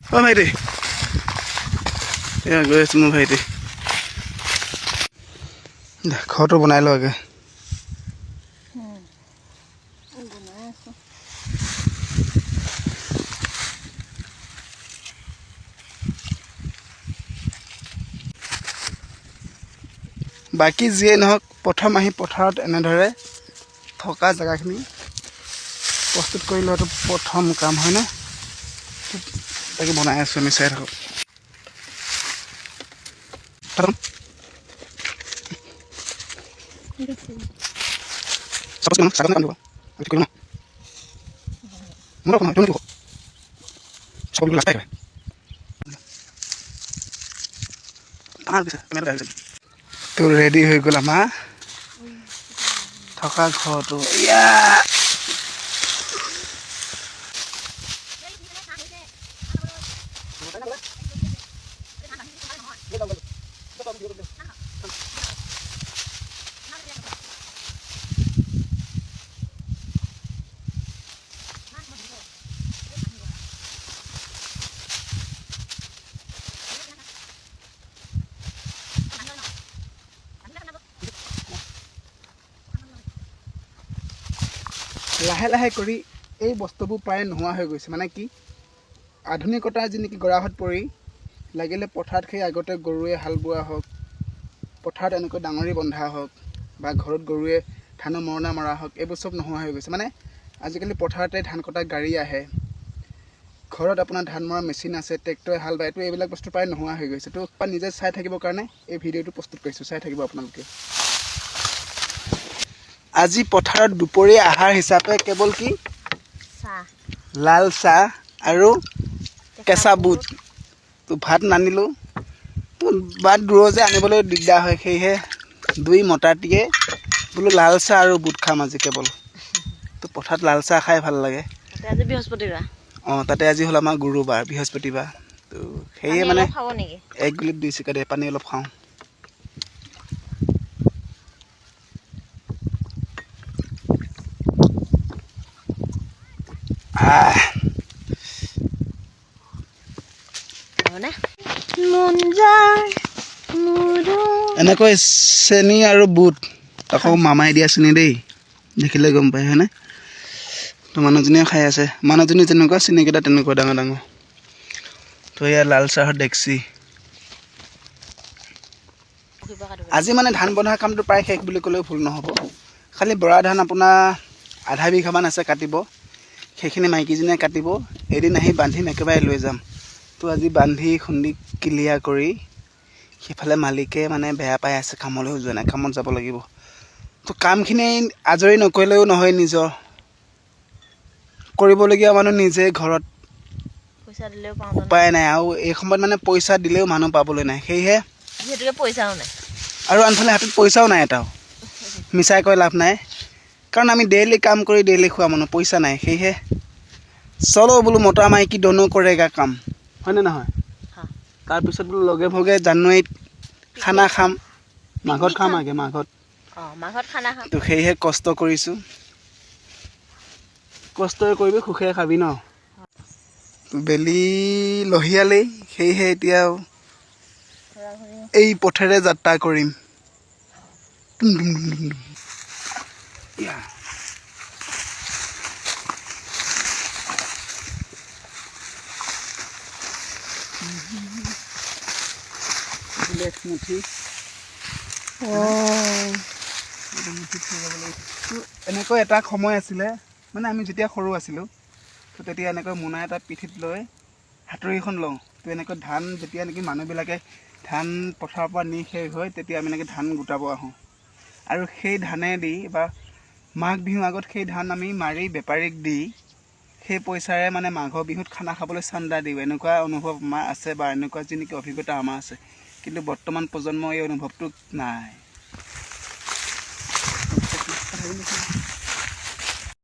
অ ভাইটি এয়া গৈ আছো মোৰ ভাইটি ঘৰটো বনাই লওঁ আগে বাকী যিয়ে নহওক প্ৰথম আহি পথাৰত এনেদৰে থকা জেগাখিনি প্ৰস্তুত কৰি লোৱাটো প্ৰথম কাম হয়নে তাকে বনাই আছোঁ আমি চাই থাকক তো ৰেডি হৈ গ'ল আমাৰ থকা ঘৰটো ইয়া লাহে লাহে কৰি এই বস্তুবোৰ প্ৰায় নোহোৱা হৈ গৈছে মানে কি আধুনিকতাৰ যি নেকি গৰাহত পৰি লাগিলে পথাৰত সেই আগতে গৰুৱে হাল বোৱা হওক পথাৰত এনেকৈ ডাঙৰি বন্ধা হওক বা ঘৰত গৰুৱে ধানৰ মৰণা মৰা হওক এইবোৰ চব নোহোৱা হৈ গৈছে মানে আজিকালি পথাৰতে ধান কটা গাড়ী আহে ঘৰত আপোনাৰ ধান মৰা মেচিন আছে ট্ৰেক্টৰে হাল বায় তো এইবিলাক বস্তু প্ৰায় নোহোৱা হৈ গৈছে তো নিজে চাই থাকিবৰ কাৰণে এই ভিডিঅ'টো প্ৰস্তুত কৰিছোঁ চাই থাকিব আপোনালোকে আজি পথাৰত দুপৰীয়া আহাৰ হিচাপে কেৱল কি লাল চাহ আৰু কেঁচা বুট তো ভাত নানিলোঁ তো বাট দূৰৰ যে আনিবলৈ দিগদাৰ হয় সেয়েহে দুই মতাটিয়ে বোলো লাল চাহ আৰু বুট খাম আজি কেৱল তো পথাৰত লাল চাহ খাই ভাল লাগে আজি বৃহস্পতিবাৰ অঁ তাতে আজি হ'ল আমাৰ গুৰুবাৰ বৃহস্পতিবাৰ তো সেয়ে মানে এক গুলিত দুই চিকা দে পানী অলপ খাওঁ এনেকৈ চেনি আৰু বুট আকৌ মামাই দিয়া চেনি দেই দেখিলে গম পায় হয়নে তো মানুহজনীয়ে খাই আছে মানুহজনী যেনেকুৱা চেনিকেইটা তেনেকুৱা ডাঙৰ ডাঙৰ তো এয়া লাল চাহৰ ডেক্সি আজি মানে ধান বন্ধা কামটো প্ৰায় শেষ বুলি ক'লেও ভুল নহ'ব খালি বৰা ধান আপোনাৰ আধা বিঘামান আছে কাটিব সেইখিনি মাইকীজনীয়ে কাটিব এদিন আহি বান্ধিম একেবাৰে লৈ যাম তো আজি বান্ধি খুন্দি ক্লিয়াৰ কৰি সিফালে মালিকে মানে বেয়া পাই আছে কামলৈও যোৱা নাই কামত যাব লাগিব তো কামখিনি আজৰি নকৰিলেও নহয় নিজৰ কৰিবলগীয়া মানুহ নিজে ঘৰত উপায় নাই আৰু এই সময়ত মানে পইচা দিলেও মানুহ পাবলৈ নাই সেয়েহে পইচাও নাই আৰু আনফালে হাতত পইচাও নাই এটাও মিছাই কৈ লাভ নাই কাৰণ আমি ডেইলি কাম কৰি ডেইলি খোৱা মানুহ পইচা নাই সেয়েহে চলো বোলো মতা মাইকী দনো কৰেগা কাম হয়নে নহয় তাৰপিছত বোলো লগে ভগে জানুৱাৰীত খানা খাম মাঘত খাম আগে মাঘত খানা খাম তো সেয়েহে কষ্ট কৰিছোঁ কষ্টই কৰিবি সুখে খাবি ন বেলি লহিয়ালেই সেয়েহে এতিয়া এই পথেৰে যাত্ৰা কৰিম এনেকৈ এটা সময় আছিলে মানে আমি যেতিয়া সৰু আছিলোঁ তো তেতিয়া এনেকৈ মোনা এটা পিঠিত লৈ হাতুৰীখন লওঁ তো এনেকৈ ধান যেতিয়া নেকি মানুহবিলাকে ধান পথাৰৰ পৰা নি শেষ হয় তেতিয়া আমি এনেকৈ ধান গোটাব আহোঁ আৰু সেই ধানেদি বা মাঘ বিহুৰ আগত সেই ধান আমি মাৰি বেপাৰীক দি সেই পইচাৰে মানে মাঘৰ বিহুত খানা খাবলৈ চান্দা দিওঁ এনেকুৱা অনুভৱ আমাৰ আছে বা এনেকুৱা যি নেকি অভিজ্ঞতা আমাৰ আছে কিন্তু বৰ্তমান প্ৰজন্মৰ এই অনুভৱটো নাই